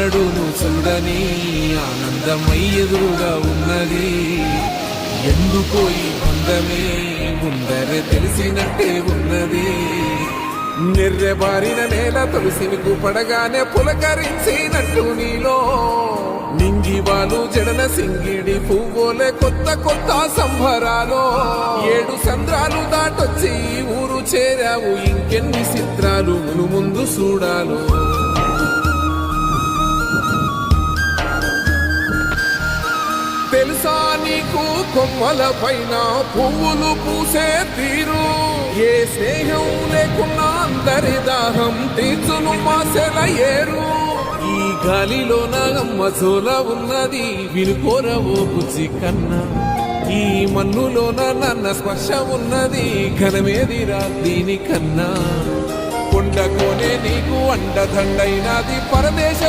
ఎన్నడూ నువ్వు చూడని ఆనందమై ఎదురుగా ఉన్నది. ఎందుకో ఈ బంధమే ముందరే తెలిసినట్టే ఉన్నది. నిర్రెబారిన నేల తులసిని పడగానే పులకరించినట్టు నీలో నింగివాలు జడన సింగిడి పువ్వులే కొత్త కొత్త సంబరాలో. 7 సంద్రాలు దాటొచ్చి ఊరు చేరావు, ఇంకెన్ని చిత్రాలు మును ముందు చూడాలో. తెలుసా నీకు కొమ్మల పైన పువ్వులు పూసే తీరు, ఏ స్నేహం లేకున్నా అందరి దాహం తీర్చును మాసెల ఏరు. ఈ గాలిలోన అమ్మ సోల ఉన్నది, వినుకోరవో బుజ్జి కన్నా. ఈ మన్నులోన నన్న స్పర్శ ఉన్నది, ఘనమేదిరా దీనికన్నా. కొండకోనే నీకు అండదండైనది పరదేశ